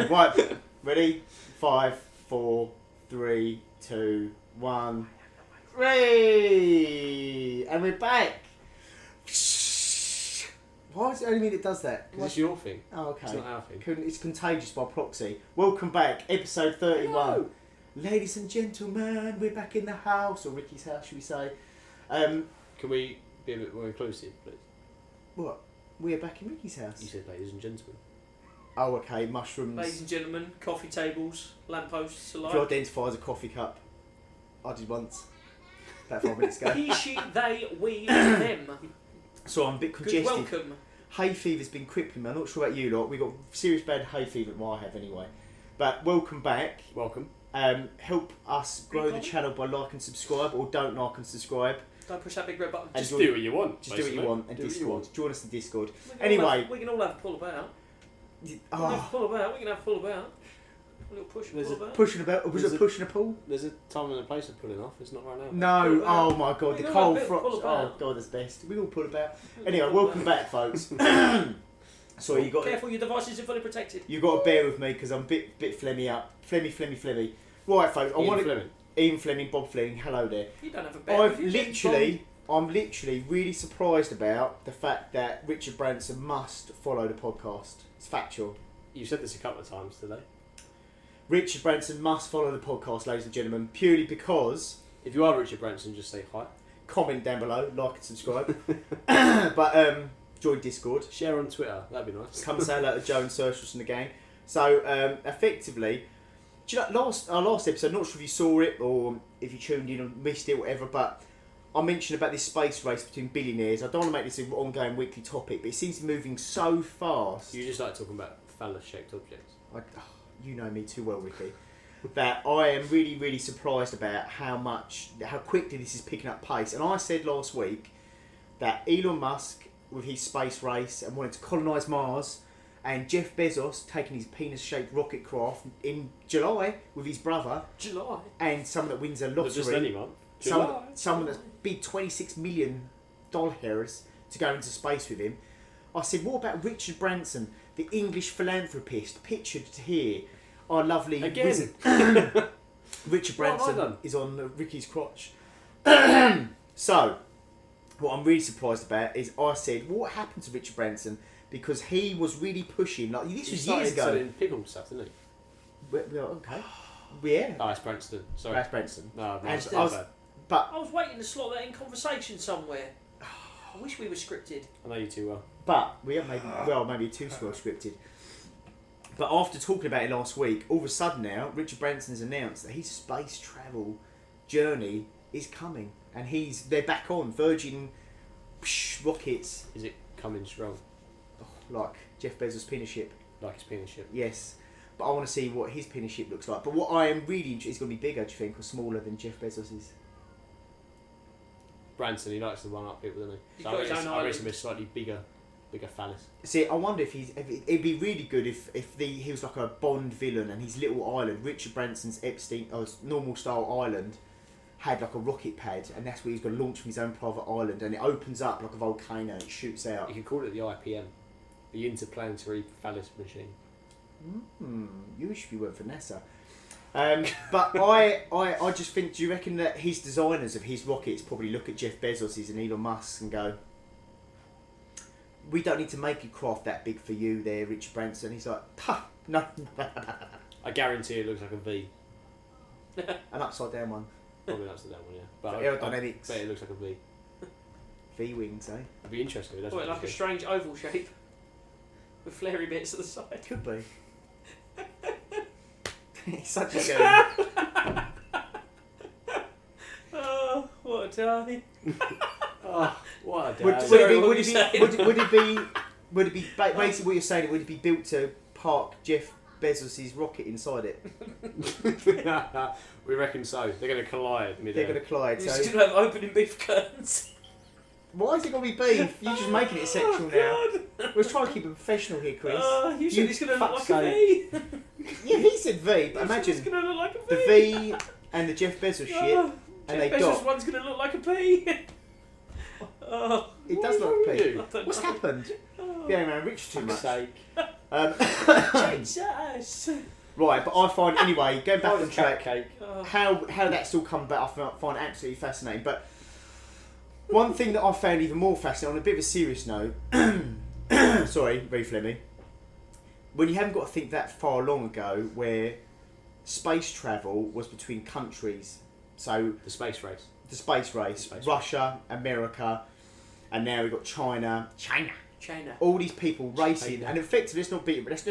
Okay, right. Ready? 5, 4, 3, 2, 1. Ray! And we're back. Why is it only me that does that? Because it's your thing. Oh, okay. It's not our thing. It's contagious by proxy. Welcome back, episode 31. Hello. Ladies and gentlemen, we're back in the house, or Ricky's house, should we say? Can we be a bit more inclusive, please? What? We're back in Ricky's house. You said ladies and gentlemen. Oh, okay. Mushrooms. Ladies and gentlemen, coffee tables, lampposts If alike. you identify as a coffee cup, I did once. About 5 minutes ago. He, she, they, we, them. So I'm a bit Good congested. welcome. Hay fever's been crippling me. I'm not sure about you lot. We got serious bad hay fever. Well, I have anyway. But welcome back. Welcome. Help us grow the channel by like and subscribe, or don't like and subscribe. Don't push that big red button. Just do what you want. Just do what you want. And Discord. Join us in Discord. We can all have a pull about. We can have a pull about. We can have a pull about. A little push and pull about. Pushing about. Was it a push and a pull? There's a time and a place of pulling off. It's not right now. No. Oh my god. We The can cold have a bit of frost. pull Oh about. god, that's best. We all pull about. Anyway, welcome back, folks. Sorry, you got. Careful, your devices are fully protected. You got to bear with me because I'm a bit flemmy up. Flemmy. Right, folks. Ian Fleming, Bob Fleming. Hello there. You don't have a bear. I'm literally really surprised about the fact that Richard Branson must follow the podcast. It's factual. You've said this a couple of times today. Richard Branson must follow the podcast, ladies and gentlemen, purely because... If you are Richard Branson, just say hi. Comment down below, like and subscribe. But join Discord. Share on Twitter, that'd be nice. Come say hello to Joe and Sertius and the gang. So, effectively... Do you know, our last episode, not sure if you saw it or if you tuned in or missed it or whatever, but I mentioned about this space race between billionaires. I don't want to make this an ongoing weekly topic, but it seems to be moving so fast. You just like talking about phallus-shaped objects. You know me too well, Ricky. That I am really, really surprised about how quickly this is picking up pace. And I said last week that Elon Musk, with his space race and wanting to colonise Mars, and Jeff Bezos taking his penis-shaped rocket craft in July with his brother. July. And someone that wins a lottery. Not just any month. Someone that's bid $26 million to go into space with him. I said, what about Richard Branson, the English philanthropist, pictured here? Our lovely wizard. Richard Branson is on Ricky's crotch. So, what I'm really surprised about is I said, what happened to Richard Branson? Because he was really pushing, like this was years ago. Selling pickle stuff, didn't he? Well, okay. Yeah. Oh, it's Branston. Sorry. That's Branson. No, I was waiting to slot that in conversation somewhere. I wish we were scripted. I know you too well. But we have maybe too well scripted. But after talking about it last week, all of a sudden now, Richard Branson's announced that his space travel journey is coming, and they're back on Virgin rockets. Is it coming strong? Like Jeff Bezos' penis ship. Like his penis ship. Yes. But I want to see what his penis ship looks like. But what I am really interested is going to be bigger, do you think, or smaller than Jeff Bezos's? Branson, he likes to one up people, doesn't he? He's got his own I island. reckon it's slightly bigger phallus. See, I wonder if it'd be really good if he was like a Bond villain and his little island, Richard Branson's Epstein, normal style island, had like a rocket pad, and that's where he's going to launch from his own private island, and it opens up like a volcano and it shoots out. You could call it the IPM, the Interplanetary Phallus Machine. You should be working for NASA. But I just think, do you reckon that his designers of his rockets probably look at Jeff Bezos' and Elon Musk and go, we don't need to make a craft that big for you there, Richard Branson. He's like, no. I guarantee it looks like a V. An upside down one. Probably an upside down one, yeah. But aerodynamics. I bet it looks like a V. V-wings, eh? It'd be interesting. That's Like a strange oval shape with flary bits at the side. Could be. He's such a good. Oh, what a darling. Oh, what a dad. Would it be basically what you're saying? Would it be built to park Jeff Bezos' rocket inside it? We reckon so. They're going to collide mid-air. They're going to collide. We're So just going to have opening beef curtains. why is it going to be beef? You're just making it sexual now. We're trying to keep it professional here, Chris. You said it's going to look like fuck's a V. Yeah, he said V, but imagine It's going to look like a V. the V and the Jeff Bezos shit, and Jeff they Bezos dock. one's going to look like a P. Oh, It does look like pee. I don't What's know. happened? Yeah, man, Rich too much. Sake. Jesus. Right, but I find anyway, going back on track, cake. Oh. how that's all come about, I find absolutely fascinating. But one thing that I found even more fascinating, on a bit of a serious note, sorry, very phlegmy, when you haven't got to think that far long ago, where space travel was between countries, so The space race. the space race, Russia, America, and now we've got China, all these people racing, China. and effectively, let's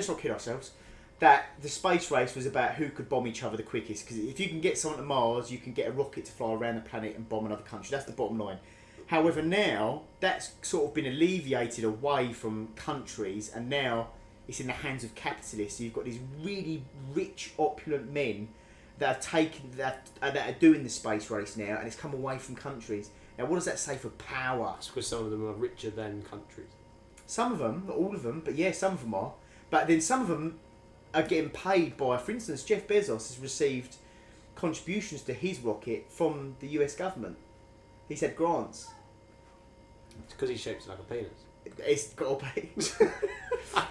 not kid ourselves. That the space race was about who could bomb each other the quickest. Because if you can get someone to Mars, you can get a rocket to fly around the planet and bomb another country. That's the bottom line. However, now that's sort of been alleviated away from countries, and now it's in the hands of capitalists. So you've got these really rich, opulent men that are doing the space race now, and it's come away from countries. Now, what does that say for power? It's because some of them are richer than countries. Some of them, not all of them, but yeah, some of them are. But then some of them are getting paid by, for instance, Jeff Bezos has received contributions to his rocket from the US government. He's had grants. It's because he shapes like a penis. It's got to pay.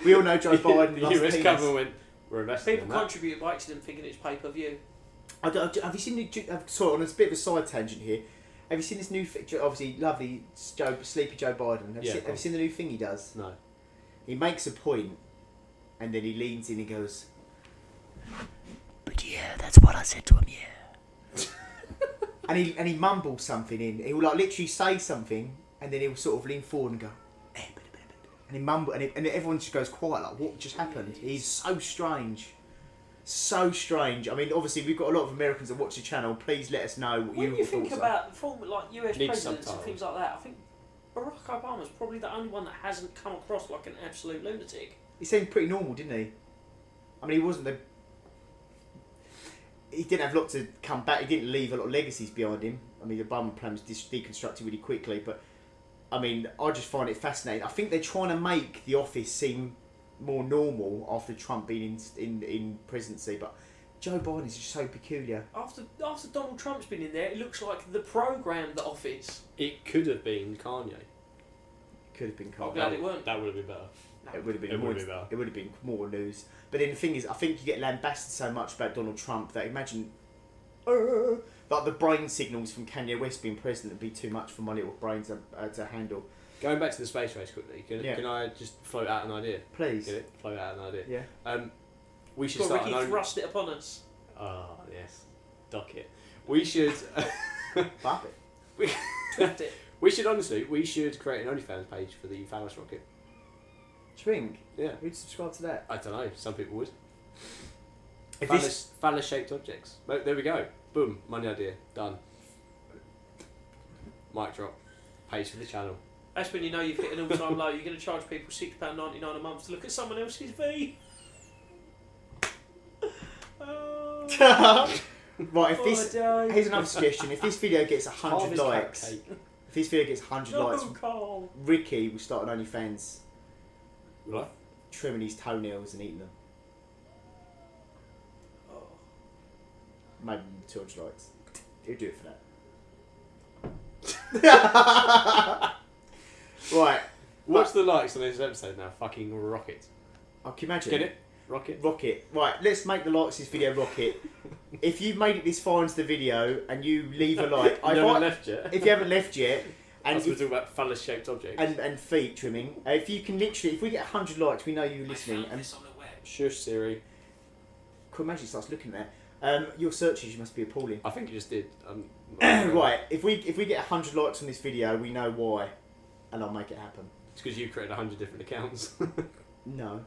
We all know Joe Biden loves The US penis. government went, we're investing People in that. contribute by accident thinking it's pay-per-view. Have you seen sorry, on a bit of a side tangent here. Have you seen this new, obviously lovely sleepy Joe Biden? Have you seen the new thing he does? No. He makes a point, and then he leans in and goes, "But yeah, that's what I said to him, yeah." and he mumbles something in. He will like literally say something, and then he'll sort of lean forward and go, and he mumble, and everyone just goes quiet, like, what just happened? He's so strange. So strange. I mean, obviously, we've got a lot of Americans that watch the channel. Please let us know what When you think thoughts about former like US Need presidents and subtitles. things like that, I think Barack Obama's probably the only one that hasn't come across like an absolute lunatic. He seemed pretty normal, didn't he? I mean, he wasn't the. He didn't have a lot to come back. He didn't leave a lot of legacies behind him. I mean, the Obama plan was deconstructed really quickly, but I mean, I just find it fascinating. I think they're trying to make the office seem more normal after Trump being in presidency, but Joe Biden is just so peculiar. After Donald Trump's been in there, it looks like the program The Office. It could have been Kanye. Could have been I'm cold. glad it weren't. That would have been better. It would have been It more. would have been better. It would have been more news. But then the thing is, I think you get lambasted so much about Donald Trump that imagine, like the brain signals from Kanye West being president would be too much for my little brain to handle. Going back to the space race quickly, can I just float out an idea? Please. Get it? Float out an idea. Yeah. We should Got start Ricky an own... thrust it upon us. Oh, yes. Dock it. We should... Bop it. Twift it. We should create an OnlyFans page for the phallus rocket. Twink. Yeah. Who'd subscribe to that? I don't know. Some people would. If Phallus-shaped objects. But there we go. Boom. Money idea. Done. Mic drop. Page for the channel. That's when you know you've hit an all-time low. You're going to charge people £6.99 a month to look at someone else's V. Oh, Right, if this day. here's another suggestion. If this video gets 100 Harvest likes, cake. if this video gets 100 No, likes, Carl. Ricky will start an OnlyFans, What? trimming his toenails and eating them. Oh. Maybe 200 likes. He'll do it for that. Right. What's the likes on this episode now? Fucking rocket. I can imagine. Get it? Rocket? Rocket. Right, let's make the likes of this video rocket. If you've made it this far into the video and you leave a like, You haven't left yet? if you haven't left yet, and We're talking about phallus-shaped objects. and feet trimming, if you can literally, if we get 100 likes, we know you're listening. And Shush, Siri. could imagine it starts looking there. Your searches must be appalling. I think you just did. Right, if we get 100 likes on this video, we know why, and I'll make it happen. It's because you created 100 different accounts. No.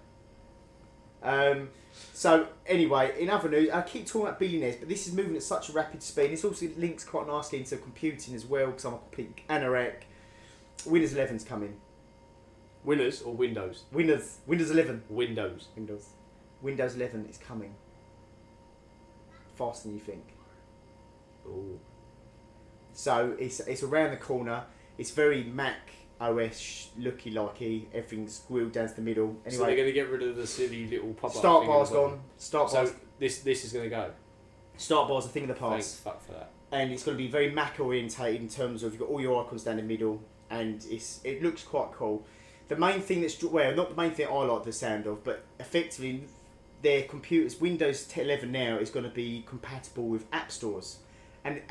So anyway, in other news, I keep talking about billionaires, but this is moving at such a rapid speed. This also links quite nicely into computing as well, because I'm a complete anorak. Windows 11's coming. Winners or Windows? Windows 11. Windows. Windows 11 is coming. Faster than you think. Ooh. So it's around the corner. It's very Mac OS looky likey. Everything's grilled down to the middle. Anyway, So they're going to get rid of the silly little pop-up start thing bar's at the bottom. gone. Start So bar's this is going to go. start bar's a thing of the Thanks past. fuck for that. And it's going to be very Mac orientated in terms of you've got all your icons down the middle. and it looks quite cool. The main thing not the main thing I like the sound of, but effectively their computers, Windows 11 now is going to be compatible with app stores, and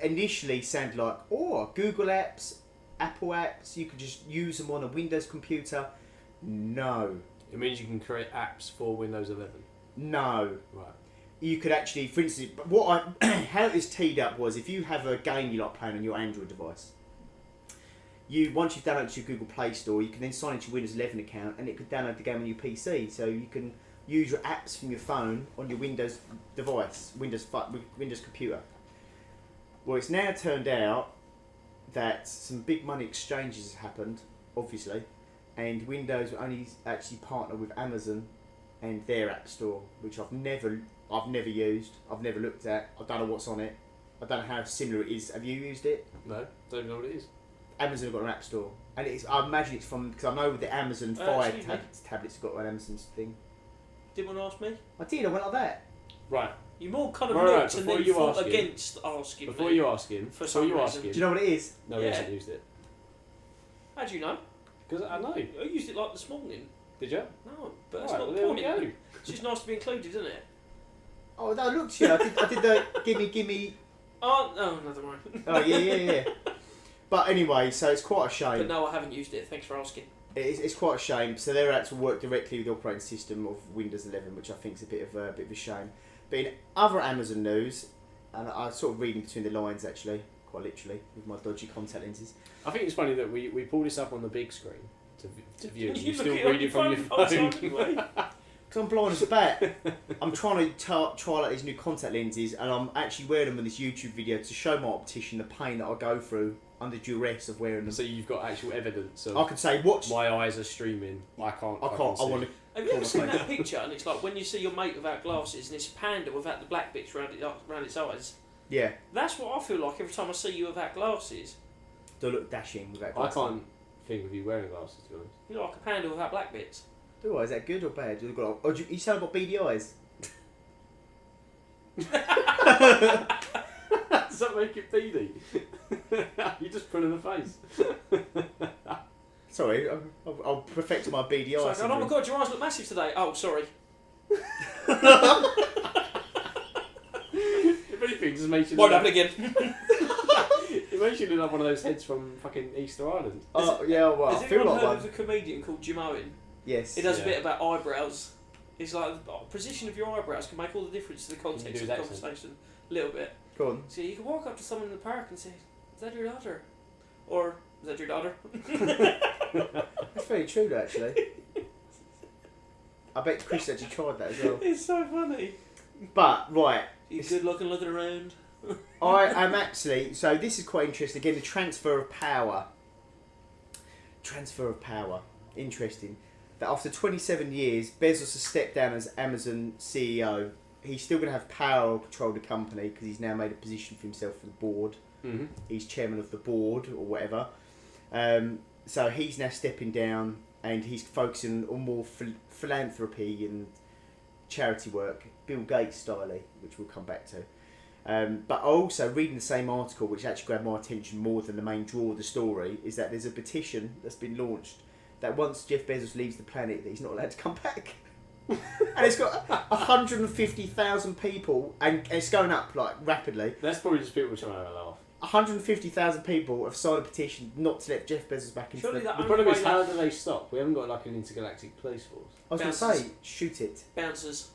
initially sounded like Google apps, Apple apps, you could just use them on a Windows computer. No. It means you can create apps for Windows 11. No. Right. You could actually, for instance, how it was teed up was if you have a game you like playing on your Android device, once you've downloaded to your Google Play Store, you can then sign into your Windows 11 account and it could download the game on your PC. So you can use your apps from your phone on your Windows device, Windows computer. Well, it's now turned out that some big money exchanges have happened, obviously, and Windows will only actually partner with Amazon and their app store, which I've never used, I've never looked at, I don't know what's on it, I don't know how similar it is. Have you used it? No, don't even know what it is. Amazon have got an app store, and I imagine it's from, because I know the Amazon Fire tablets have got an Amazon thing. Didn't want to ask me? I did, I went like that. Right. You more kind of Right, looked and before then you fought ask him- against asking Before me. you ask him, Do Do you know what it is? No, he Yeah. hasn't used it. How do you know? Because I know. I used it like this morning. Did you? No, but that's Right, not well, the there point. we go. It's just nice to be included, isn't it? Oh, no, look, yeah, I did the gimme. Oh, no, never mind. Oh, yeah. But anyway, so it's quite a shame. But no, I haven't used it. Thanks for asking. It's quite a shame. So they're out to work directly with the operating system of Windows 11, which I think is a bit of a shame. But in other Amazon news, and I'm sort of reading between the lines actually, quite literally, with my dodgy contact lenses. I think it's funny that we pull this up on the big screen to view it. You look still at it on read it from your the whole phone. time anyway. Because I'm blind as a bat. I'm trying to try out these new contact lenses, and I'm actually wearing them in this YouTube video to show my optician the pain that I go through under duress of wearing them. So you've got actual evidence of I can say, watch. my eyes are streaming. I can't. I want to. Have you ever seen that picture? And it's like when you see your mate without glasses and it's a panda without the black bits around its eyes. Yeah. That's what I feel like every time I see you without glasses. Do I look dashing without I glasses? can't think of you wearing glasses, to be honest. You look like a panda without black bits. Do I? Is that good or bad? You sound about beady eyes. Does that make it beady? You just put in the face. Sorry, I'll perfect my beady eyes. It's like, oh my god, your eyes look massive today. Oh, sorry. If anything, just makes you Won't look happen like, again. it makes you look like one of those heads from fucking Easter Island. Oh, yeah, well, I Has feel anyone like heard one. of a comedian called Jim Owen? Yes. He does Yeah. a bit about eyebrows. It's like the position of your eyebrows can make all the difference to the you context do of his the accent? conversation. A little bit. Go on. So you can walk up to someone in the park and say, "Is that your daughter?" Or "Is that your daughter?" That's very true, though, actually. I bet Chris actually tried that as well. It's so funny. But, right, You good looking around. I am actually... So this is quite interesting. Again, the transfer of power. Transfer of power. Interesting. That after 27 years, Bezos has stepped down as Amazon CEO. He's still going to have power or control the company because he's now made a position for himself for the board. Mm-hmm. He's chairman of the board or whatever. So he's now stepping down and he's focusing on more philanthropy and charity work, Bill Gates style, which we'll come back to. But also reading the same article, which actually grabbed my attention more than the main draw of the story, is that there's a petition that's been launched that once Jeff Bezos leaves the planet, that he's not allowed to come back. And it's got 150,000 people, and it's going up like rapidly. That's probably just people trying to have a laugh. 150,000 people have signed a petition not to let Jeff Bezos back into Surely the... that The only problem is, way how do they stop? We haven't got like an intergalactic police force. I was going to Bounces. say, shoot it. Bouncers.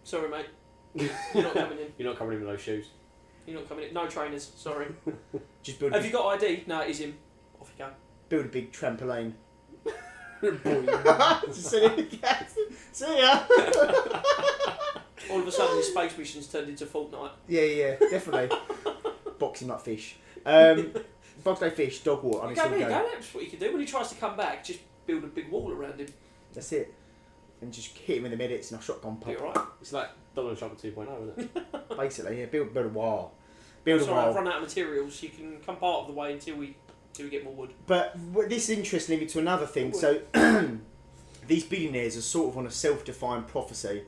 Sorry, mate. You're not coming in. You're not coming in with those shoes. You're not coming in. No trainers. Sorry. Just build, Have you got ID? No, it is him. Off you go. build a big trampoline. Boing. Just send it to the cat. See ya! All of a sudden, his space mission's turned into Fortnite. Yeah, definitely. Boxing like fish. Box like fish, dog water. You go, there you go. That's what you can do. When he tries to come back, just build a big wall around him. That's it. And just hit him in the minutes and a shotgun Be pop. alright. It's like Donald Trump 2.0, isn't it? Basically, yeah. Build a wall. Build a Sorry, I've wall. run out of materials. You can come part of the way until we get more wood. But this is interesting me to another thing. So these billionaires are sort of on a self-defined prophecy,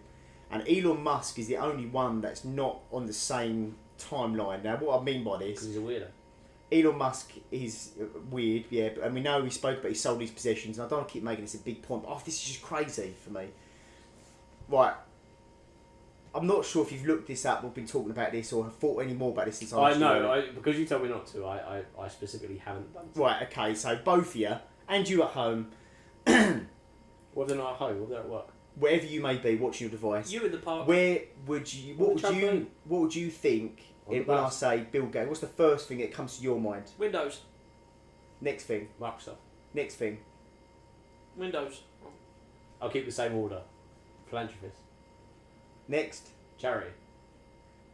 and Elon Musk is the only one that's not on the same timeline. Now, what I mean by Because this, he's a weirdo. Elon Musk is weird, yeah, and we know he spoke about he sold his possessions, and I don't want to keep making this a big point, but this is just crazy for me. Right. I'm not sure if you've looked this up or been talking about this or have thought any more about this since I know, because you told me not to, I specifically haven't done so. Right, okay, so both of you, and you at home, what if they're not at home? What if they're at work? wherever you may be watching your device, You in the park. where would you, what would you think when I say Bill Gates, what's the first thing that comes to your mind? Windows. Next thing. Microsoft. Next thing. Windows. I'll keep the same order. Philanthropist. Next. Charity.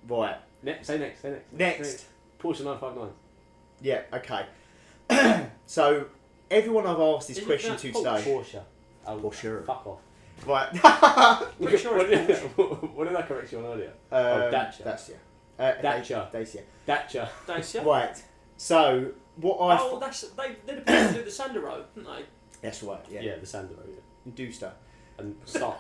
Right. Say next. Next. Porsche 959. Yeah, okay. So, everyone I've asked this Is it question that to Porsche? today. Porsche. Oh, Porsche. Fuck off. Right. Pretty sure what, it's did, what did I correct you on earlier? Dacia. Dacia. Dacia. Dacia. Right. So, what I... Oh, they're the people who do the Sandero, aren't they? That's right, yeah. Yeah, the Sandero. Yeah. Dooster. And start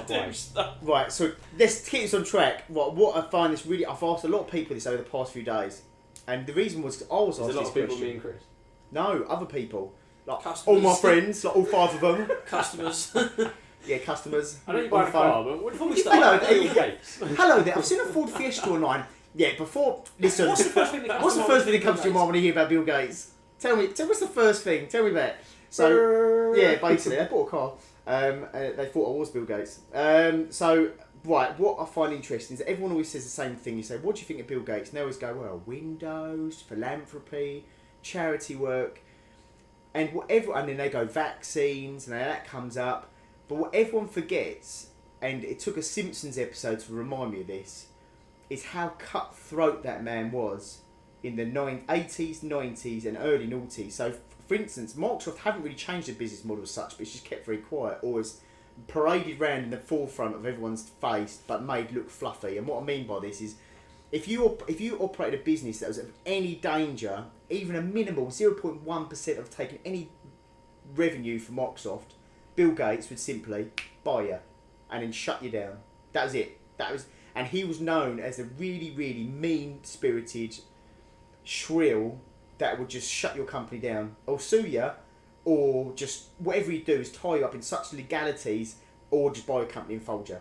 blind. Right, so let's keep this on track. What I find is really... I've asked a lot of people this over the past few days. And the reason was I was asked There's a lot this of people, question. me and Chris. No, other people. Like Customers. all my friends, like all 5 of them. Customers. Yeah, customers. I know you on buy the a phone. car, but what Before we you start, think about Bill Gates? Hello there, I've seen a Ford Fiesta online. Yeah, before... Listen, What's the first thing that comes what's to the mind first thing that comes to your mind when you hear about Bill Gates? Tell me, what's the first thing? Tell me that. So, yeah, basically, they bought a car. They thought I was Bill Gates. So, right, what I find interesting is that everyone always says the same thing. You say, what do you think of Bill Gates? And they always go, well, Windows, philanthropy, charity work, and whatever. And then they go vaccines, and that comes up. But what everyone forgets, and it took a Simpsons episode to remind me of this, is how cutthroat that man was in the 80s, 90s, and early noughties. So, for instance, Microsoft haven't really changed their business model as such, but it's just kept very quiet, or has paraded around in the forefront of everyone's face, but made look fluffy. And what I mean by this is, if you operated a business that was of any danger, even a minimal 0.1% of taking any revenue from Microsoft, Bill Gates would simply buy you and then shut you down. That was it. And he was known as a really, really mean-spirited shrill that would just shut your company down or sue you, or just whatever he'd do is tie you up in such legalities, or just buy a company and fold you.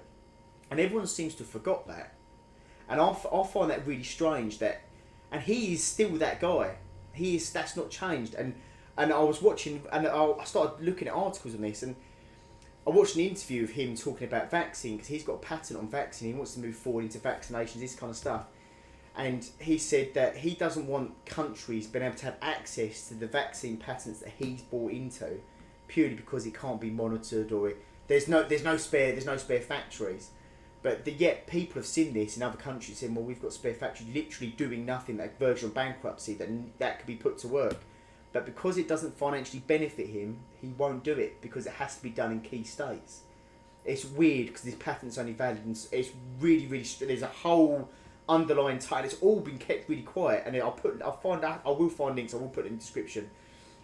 And everyone seems to have forgot that. And I find that really strange that, and he is still that guy. That's not changed. And I was watching, and I started looking at articles on this, and I watched an interview of him talking about vaccine, because he's got a patent on vaccine. He wants to move forward into vaccinations, this kind of stuff. And he said that he doesn't want countries being able to have access to the vaccine patents that he's bought into, purely because it can't be monitored, or there's no spare factories. But yet people have seen this in other countries, saying, well, we've got spare factories literally doing nothing, like version of bankruptcy, that could be put to work. But because it doesn't financially benefit him, he won't do it, because it has to be done in key states. It's weird, because this patent's only valid, and it's really, really... There's a whole underlying title. It's all been I will find links, I will put it in the description.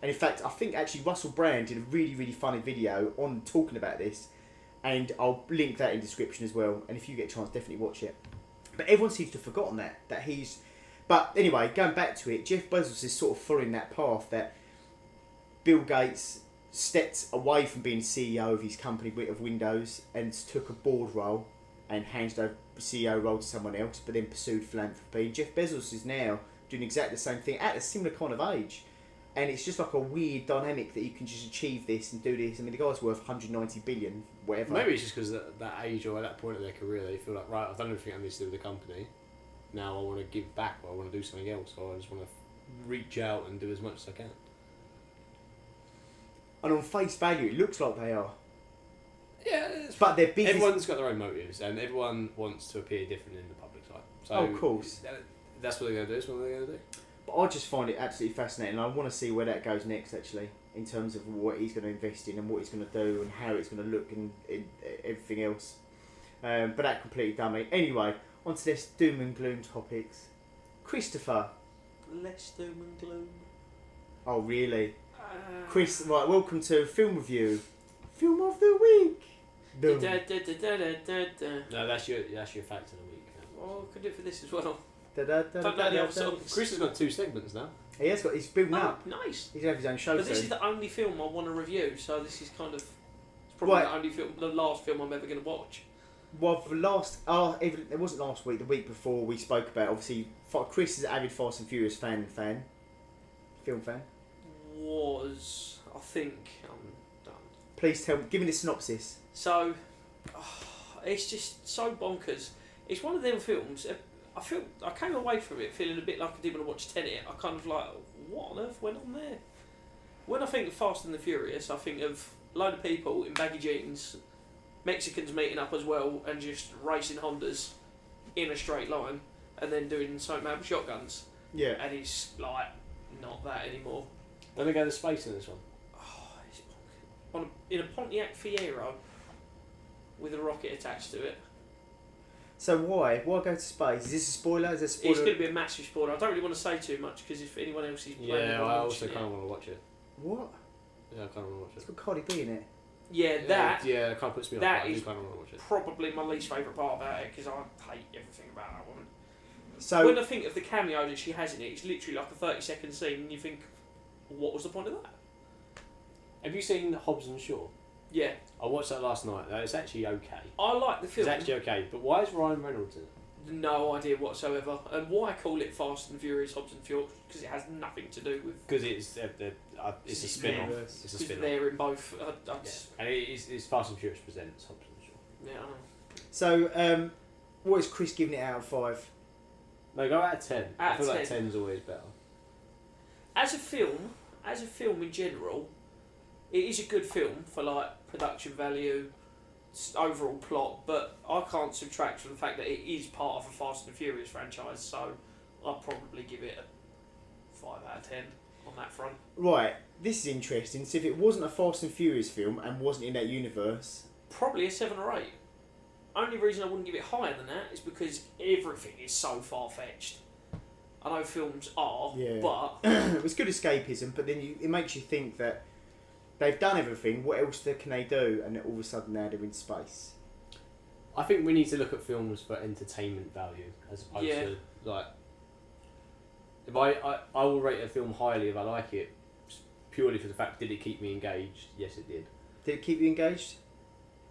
And in fact, I think actually Russell Brand did a really, really funny video on talking about this, and I'll link that in the description as well. And if you get a chance, definitely watch it. But everyone seems to have forgotten that he's... But anyway, going back to it, Jeff Bezos is sort of following that path that Bill Gates stepped away from being CEO of his company of Windows and took a board role and handed over the CEO role to someone else, but then pursued philanthropy. Jeff Bezos is now doing exactly the same thing at a similar kind of age. And it's just like a weird dynamic that you can just achieve this and do this. I mean, the guy's worth 190 billion, whatever. Maybe it's just because at that age or at that point of their career, they feel like, right, I've done everything I need to do with the company. Now I want to give back, or I want to do something else, or I just want to reach out and do as much as I can. And on face value, it looks like they are. Yeah, but their business... Everyone's got their own motives, and everyone wants to appear different in the public eye. So of course. That's what they're going to do. That's what they're going to do. But I just find it absolutely fascinating. I want to see where that goes next, actually, in terms of what he's going to invest in and what he's going to do and how it's going to look and everything else. But that completely done me. Anyway, on to this doom and gloom topics. Christopher. Less doom and gloom. Oh, really? Chris, right, welcome to Film Review. Film of the Week. Da, da, da, da, da, da, da. No, that's your fact of the week. Oh, I could do it for this as well. Don't know the other songs. Chris has got 2 segments now. He has got. He's building up. Nice. He's gonna have his own show But this soon. is the only film I want to review, so this is kind of... It's probably Right. the only film, the last film I'm ever going to watch. Well, for even it wasn't last week. The week before we spoke about. Obviously, Chris is an avid Fast and Furious film fan. I think I'm done. Please give me the synopsis. So, it's just so bonkers. It's one of them films. I came away from it feeling a bit like I didn't want to watch Tenet. I kind of like, what on earth went on there? When I think of Fast and the Furious, I think of a load of people in baggy jeans, Mexicans meeting up as well, and just racing Hondas in a straight line, and then doing something mad with shotguns. Yeah. And it's like not that anymore. Don't they go to space in this one? Oh, it's bonkers. In a Pontiac Fiero with a rocket attached to it. So why go to space? Is this a spoiler? Is this a spoiler? It's going to be a massive spoiler. I don't really want to say too much because if anyone else is planning Yeah, on I watching also it- kind of want to watch it. What? Yeah, I kind of want to watch It's it. got Cardi B in it. Yeah, that Yeah, it kind of puts me off. that but I do is kind of want to watch it. probably my least favourite part about it because I hate everything about that woman. So When I think of the cameo that she has in it, it's literally like a 30-second scene and you think, what was the point of that? Have you seen Hobbs and Shaw? Yeah, I watched that last night. It's actually okay. I like the It's film. actually okay. But why is Ryan Reynolds in it? No idea whatsoever. And why I call it Fast and Furious Hobbs and Shaw because it has nothing to do with... Because it's a It's spin-off. there. It's a Because spin-off. they're in both. Yeah. And it's Fast and Furious presents Hobbs and Shaw. Yeah, I know. So what is Chris giving it out of 5? No, go out of 10. I Out feel of like 10. 10's always better. As a film in general, it is a good film for like production value, overall plot, but I can't subtract from the fact that it is part of a Fast and Furious franchise, so I'll probably give it a 5 out of 10 on that front. Right. This is interesting. So if it wasn't a Fast and Furious film and wasn't in that universe, Probably a 7 or 8. Only reason I wouldn't give it higher than that is because everything is so far-fetched. I know films are, Yeah. but it was good escapism. But then it makes you think that they've done everything. What else can they do? And all of a sudden now they're in space. I think we need to look at films for entertainment value as opposed Yeah. to like. If I will rate a film highly if I like it, purely for the fact did it keep me engaged? Yes, it did. Did it keep you engaged?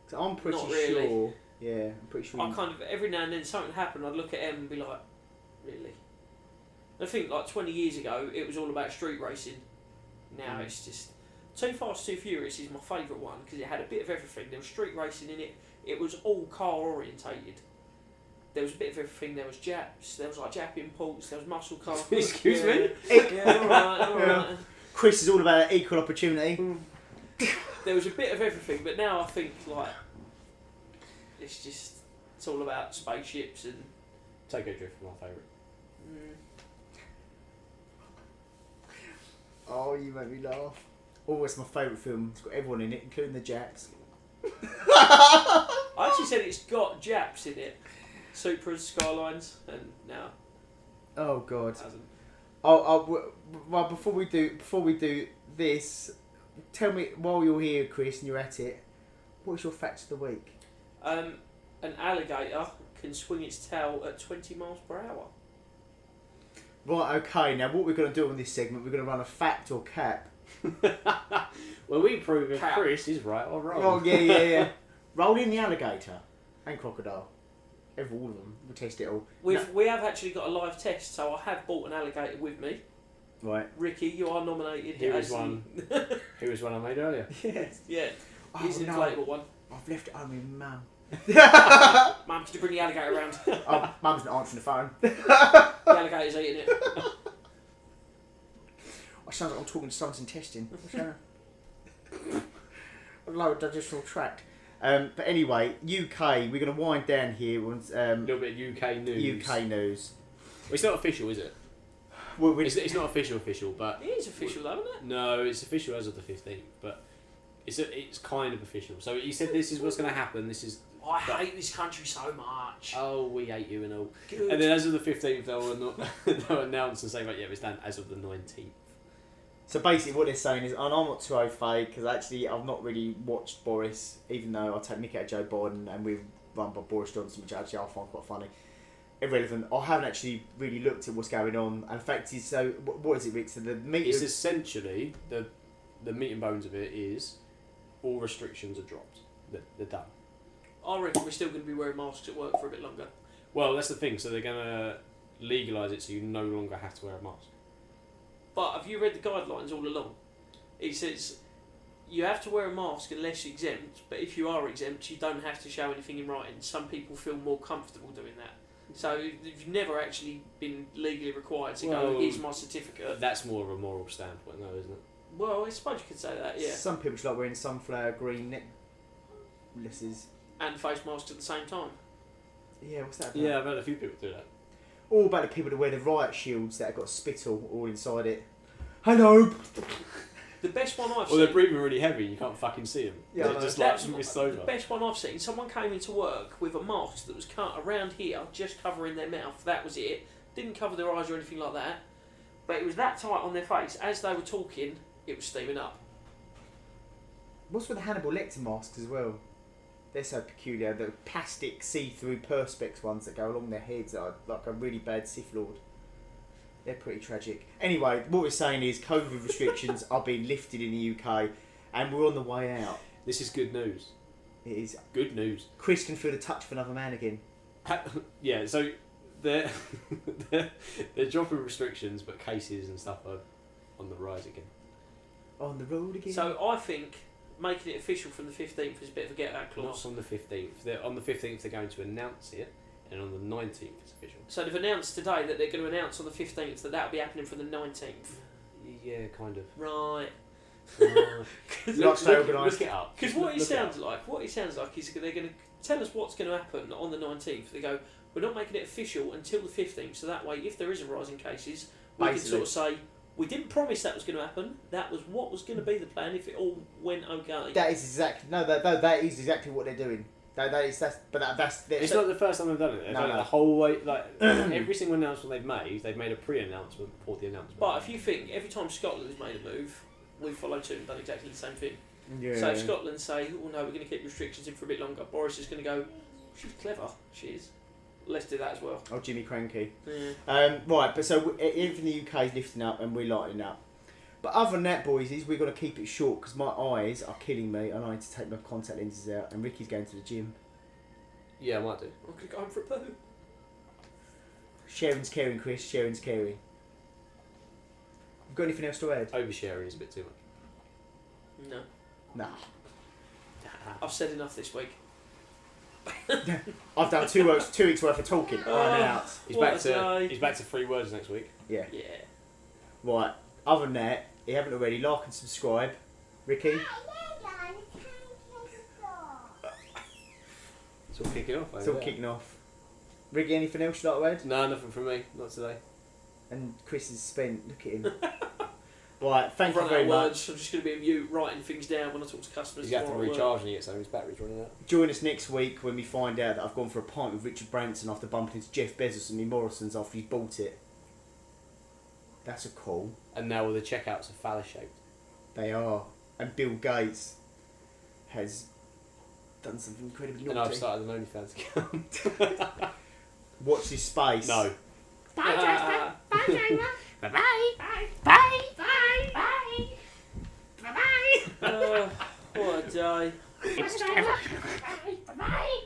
'Cause I'm pretty Not really. sure. Yeah, I'm pretty sure. I kind of, every now and then something happened, I'd look at him and be like, really? I think like 20 years ago, it was all about street racing. Now it's just... Too Fast, Too Furious is my favourite one because it had a bit of everything. There was street racing in it. It was all car orientated. There was a bit of everything. There was Japs. There was like Jap imports. There was muscle cars. Excuse me? Yeah, alright. Chris is all about equal opportunity. There was a bit of everything, but now I think like it's all about spaceships and Tokyo Drift was my favourite. Oh, you make me laugh. Oh, it's my favourite film. It's got everyone in it, including the Japs. I actually said it's got Japs in it, Supras, Skylines, and now Oh God. it hasn't. Well, before we do this, tell me while you're here, Chris, and you're at it, what's your fact of the week? An alligator can swing its tail at 20 miles per hour. Right. Okay. Now, what we're going to do on this segment, we're going to run a fact or cap. Well, we prove if Cat. Chris is right or wrong. Oh yeah. Roll in the alligator and crocodile. All of them. We'll test it all. We have actually got a live test, so I have bought an alligator with me. Right. Ricky, you are nominated. Here is as one. Who was one I made earlier? Yes. Yeah, Oh, he's an no. inflatable one. I've left it home with Mum. Mum, could you bring the alligator around? Oh, Mum's not answering the phone. The alligator's eating it. It sounds like I'm talking to someone's intestine. Lower digestional tract. But anyway, UK. We're going to wind down here on A little bit of UK news. UK news. Well, it's not official, is it? It's not official, but It is official though, isn't it? no, it's official as of the 15th. But it's kind of official. So he said this is what's going to happen. This is I hate this country so much. oh we hate you and all. Good. And then as of the 15th, they'll announce and say right, yeah, it's done as of the 19th. So basically what they're saying is, and I'm not too au fait, because actually I've not really watched Boris, even though I take Nick out of Joe Biden and we've run by Boris Johnson, which actually I find quite funny. irrelevant. I haven't actually really looked at what's going on. And the fact is, so what is it, Rick? So the meat. It's essentially the meat and bones of it is all restrictions are dropped. They're done. I reckon we're still going to be wearing masks at work for a bit longer. Well, that's the thing. So they're gonna legalise it so you no longer have to wear a mask. But have you read the guidelines all along? It says you have to wear a mask unless you're exempt, but if you are exempt, you don't have to show anything in writing. Some people feel more comfortable doing that. So you've never actually been legally required to go, here's my certificate. That's more of a moral standpoint, though, isn't it? Well, I suppose you could say that, yeah. Some people just like wearing sunflower green necklaces. And face masks at the same time. Yeah, what's that about? Yeah, I've had a few people do that. All about the people that wear the riot shields that have got spittle all inside it. Hello! The best one I've Well, seen... they're breathing really heavy, you can't fucking see them. Yeah, They're just like mist over. The best one I've seen, someone came into work with a mask that was cut around here, just covering their mouth, that was it. Didn't cover their eyes or anything like that. But it was that tight on their face. As they were talking, it was steaming up. What's with the Hannibal Lecter masks as well? They're so peculiar. The plastic see-through perspex ones that go along their heads are like a really bad Sith Lord. They're pretty tragic. Anyway, what we're saying is COVID restrictions are being lifted in the UK and we're on the way out. This is good news. It is. Good news. Chris can feel the touch of another man again. Yeah, so they're dropping restrictions, but cases and stuff are on the rise again. On the road again. So I think making it official from the 15th is a bit of a get-out clause. Not on the 15th. On the 15th they're going to announce it, and on the 19th it's official. So they've announced today that they're going to announce on the 15th that that'll be happening from the 19th. Yeah, kind of. Right. Not so organised. Look it up. Because what it sounds like is they're going to tell us what's going to happen on the 19th. They go, we're not making it official until the 15th, so that way if there is a rise in cases, we can sort of say, we didn't promise that was going to happen. That was what was going to be the plan if it all went okay. That is exactly that is exactly what they're doing. That's It's not the first time they've done it. They've done it the whole way. Like every single announcement they've made a pre-announcement before the announcement. But if you think every time Scotland has made a move, we've followed suit and done exactly the same thing. Yeah. So if Scotland say, "Oh no, we're going to keep restrictions in for a bit longer," Boris is going to go, "She's clever. She is. Let's do that as well." Oh, Jimmy Cranky. Yeah. Right, but so everything in the UK is lifting up and we're lighting up. But other than that, boys, we're going to keep it short because my eyes are killing me and I need to take my contact lenses out and Ricky's going to the gym. Yeah, I might do. I'm going to go home for a poo. Sharing's caring, Chris. Sharing's caring. Got anything else to add? Oversharing is a bit too much. No. Nah. I've said enough this week. I've done 2 weeks worth of talking. I'm out. He's What back to 3 words next week. Yeah. Yeah. Right. Other than that, if you haven't already, like and subscribe. Ricky? It's all kicking off. It's all kicking off. Ricky, anything else you'd like to add? No, nothing from me. Not today. And Chris is spent. Look at him. Right, thank you Run out very of much. words. I'm just going to be a mute, writing things down when I talk to customers. You have to tomorrow at work. recharge and you get some of his batteries running out. Join us next week when we find out that I've gone for a pint with Richard Branson after bumping into Jeff Bezos and me Morrison's after he's bought it. That's a call. And now all the checkouts are phallus shaped. They are. And Bill Gates has done something incredibly And naughty. I've started an OnlyFans account. Watch this space. No. Bye, Jasper. Bye, Jasper. Bye-bye. Bye. Bye. Bye. Bye. Bye-bye. What a day. Bye. Bye. Bye.